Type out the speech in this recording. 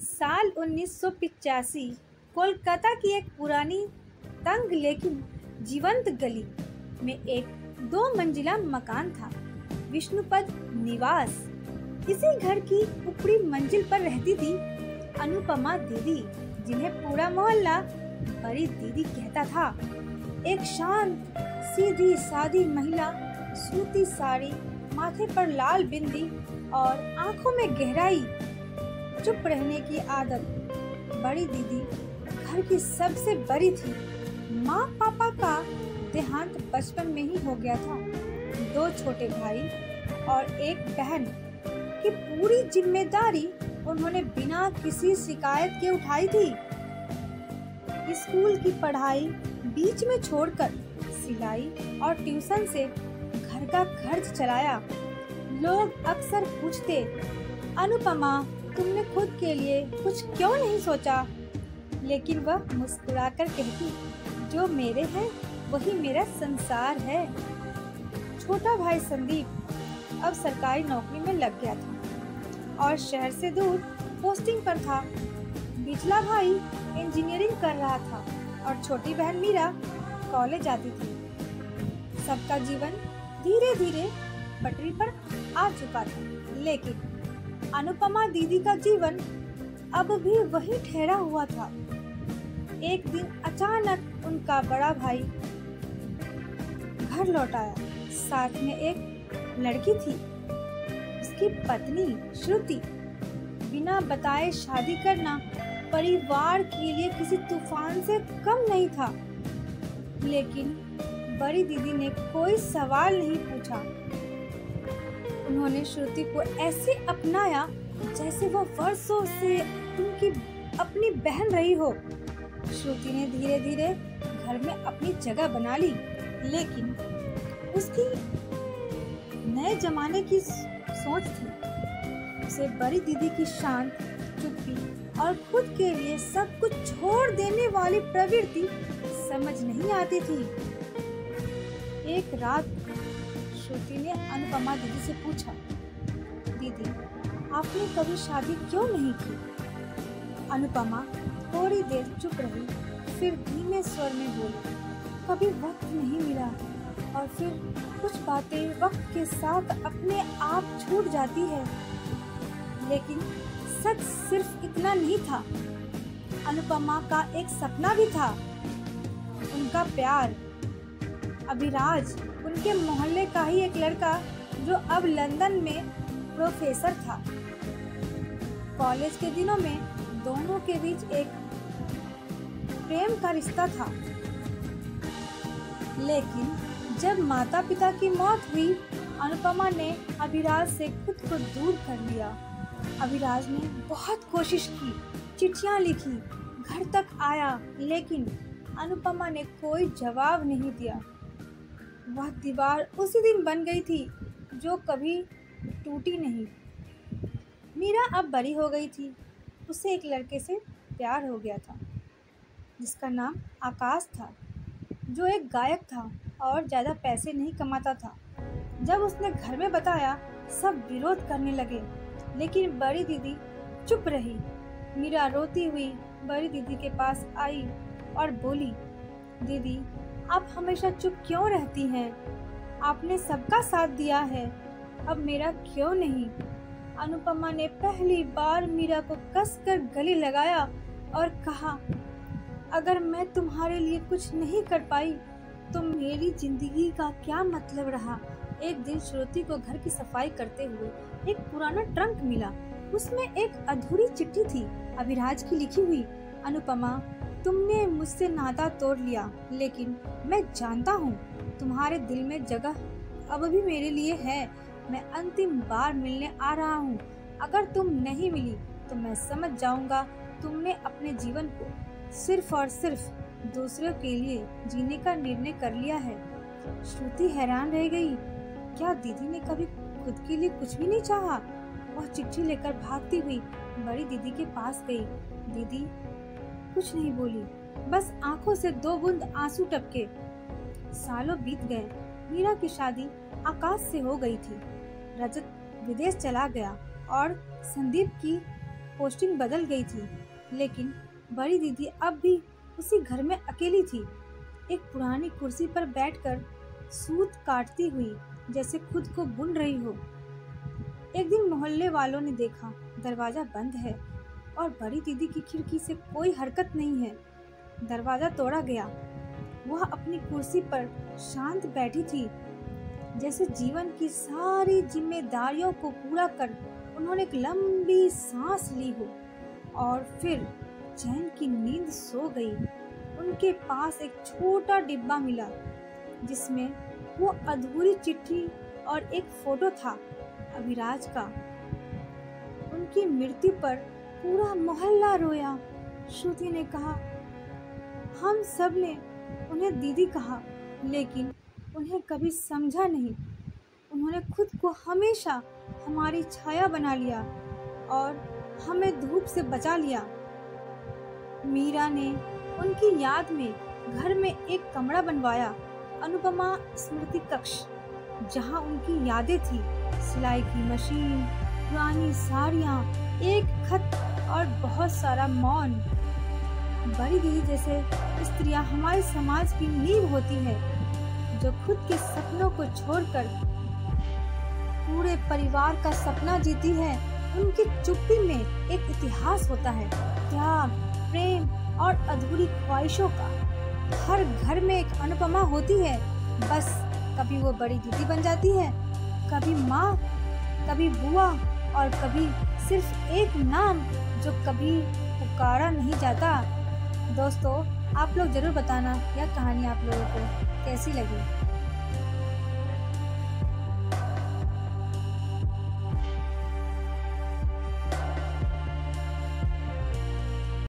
साल 1985 कोलकाता की एक पुरानी तंग लेकिन जीवंत गली में एक 2 मंजिला मकान था, विष्णुपद निवास। इसी घर की ऊपरी मंजिल पर रहती थी अनुपमा दीदी, जिन्हें पूरा मोहल्ला बड़ी दीदी कहता था। एक शांत सीधी सादी महिला, सूती साड़ी, माथे पर लाल बिंदी और आंखों में गहराई, चुप रहने की आदत। बड़ी दीदी घर की सबसे बड़ी थी। माँ पापा का देहांत बचपन में ही हो गया था। 2 छोटे भाई और एक बहन की पूरी जिम्मेदारी उन्होंने बिना किसी शिकायत के उठाई थी। स्कूल की पढ़ाई बीच में छोड़कर सिलाई और ट्यूशन से घर का खर्च चलाया। लोग अक्सर पूछते, अनुपमा तुमने खुद के लिए कुछ क्यों नहीं सोचा? लेकिन वह मुस्कुराकर कहती, जो मेरे हैं वही मेरा संसार है। छोटा भाई संदीप अब सरकारी नौकरी में लग गया था और शहर से दूर पोस्टिंग पर था। बिचला भाई इंजीनियरिंग कर रहा था और छोटी बहन मीरा कॉलेज जाती थी। सबका जीवन धीरे धीरे पटरी पर आ चुका था, लेकिन अनुपमा दीदी का जीवन अब भी वही ठहरा हुआ था। एक दिन अचानक उनका बड़ा भाई घर लौट आया। साथ में एक लड़की थी, उसकी पत्नी श्रुति। बिना बताए शादी करना परिवार के लिए किसी तूफान से कम नहीं था, लेकिन बड़ी दीदी ने कोई सवाल नहीं पूछा। उन्होंने श्रुति को ऐसे अपनाया जैसे वो वर्षों से उनकी अपनी बहन रही हो। श्रुति ने धीरे धीरे घर में अपनी जगह बना ली, लेकिन उसकी नए जमाने की सोच थी। उसे बड़ी दीदी की शांत चुप्पी और खुद के लिए सब कुछ छोड़ देने वाली प्रवृत्ति समझ नहीं आती थी। एक रात श्रुति ने अनुपमा दीदी से पूछा, दीदी आपने कभी शादी क्यों नहीं की? अनुपमा थोड़ी देर चुप रही, फिर धीमे स्वर में बोली, कभी वक्त नहीं मिला और फिर कुछ बातें वक्त के साथ अपने आप छूट जाती है। लेकिन सच सिर्फ इतना नहीं था, अनुपमा का एक सपना भी था, उनका प्यार। अभिराज उनके मोहल्ले का ही एक लड़का जो अब लंदन में प्रोफेसर था। कॉलेज के दिनों में दोनों के बीच एक प्रेम का रिश्ता था, लेकिन जब माता पिता की मौत हुई, अनुपमा ने अभिराज से खुद को दूर कर लिया। अभिराज ने बहुत कोशिश की, चिट्ठियां लिखी, घर तक आया, लेकिन अनुपमा ने कोई जवाब नहीं दिया। वह दीवार उसी दिन बन गई थी जो कभी टूटी नहीं। मीरा अब बड़ी हो गई थी। उसे एक लड़के से प्यार हो गया था जिसका नाम आकाश था, जो एक गायक था और ज़्यादा पैसे नहीं कमाता था। जब उसने घर में बताया, सब विरोध करने लगे, लेकिन बड़ी दीदी चुप रही। मीरा रोती हुई बड़ी दीदी के पास आई और बोली, दीदी आप हमेशा चुप क्यों रहती हैं? आपने सबका साथ दिया है, अब मेरा क्यों नहीं? अनुपमा ने पहली बार मीरा को कसकर गले लगाया और कहा, अगर मैं तुम्हारे लिए कुछ नहीं कर पाई तो मेरी जिंदगी का क्या मतलब रहा? एक दिन श्रुति को घर की सफाई करते हुए एक पुराना ट्रंक मिला। उसमें एक अधूरी चिट्ठी थी, अभिराज की लिखी हुई। अनुपमा, तुमने मुझसे नाता तोड़ लिया, लेकिन मैं जानता हूँ तुम्हारे दिल में जगह अब भी मेरे लिए है। मैं अंतिम बार मिलने आ रहा हूँ। अगर तुम नहीं मिली तो मैं समझ जाऊंगा तुमने अपने जीवन को सिर्फ और सिर्फ दूसरों के लिए जीने का निर्णय कर लिया है। श्रुति हैरान रह गई। क्या दीदी ने कभी खुद के लिए कुछ भी नहीं चाहा? वह चिट्ठी लेकर भागती हुई बड़ी दीदी के पास गई। दीदी कुछ नहीं बोली, बस आंखों से 2 बूंद आंसू टपके। सालों बीत गए। मीरा की शादी आकाश से हो गई थी। रजत विदेश चला गया और संदीप की पोस्टिंग बदल गई थी, लेकिन बड़ी दीदी अब भी उसी घर में अकेली थी, एक पुरानी कुर्सी पर बैठकर सूत काटती हुई, जैसे खुद को बुन रही हो। एक दिन मोहल्ले वालों ने देखा दरवाजा बंद है और बड़ी दीदी की खिड़की से कोई हरकत नहीं है। दरवाजा तोड़ा गया। वह अपनी कुर्सी पर शांत बैठी थी, जैसे जीवन की सारी जिम्मेदारियों को पूरा कर उन्होंने एक लंबी सांस ली हो और फिर चैन की नींद सो गई। उनके पास एक छोटा डिब्बा मिला जिसमें वो अधूरी चिट्ठी और एक फोटो था अभिराज का। उनकी मृत्यु पर पूरा मोहल्ला रोया। श्रुति ने कहा, हम सब ने उन्हें दीदी कहा, लेकिन उन्हें कभी समझा नहीं। उन्होंने खुद को हमेशा हमारी छाया बना लिया और हमें धूप से बचा लिया। मीरा ने उनकी याद में घर में एक कमरा बनवाया, अनुपमा स्मृति कक्ष, जहां उनकी यादें थी, सिलाई की मशीन, पुरानी साड़ियाँ, एक खत और बहुत सारा मौन। बड़ी दीदी जैसे स्त्रियां हमारे समाज की नींव होती है, जो खुद के सपनों को छोड़कर पूरे परिवार का सपना जीती है। उनकी चुप्पी में एक इतिहास होता है, त्याग, प्रेम और अधूरी ख्वाहिशों का। हर घर में एक अनुपमा होती है, बस कभी वो बड़ी दीदी बन जाती है, कभी माँ, कभी बुआ और कभी सिर्फ एक नाम जो कभी पुकारा नहीं जाता। दोस्तों, आप लोग जरूर बताना यह कहानी आप लोगों को कैसी लगी।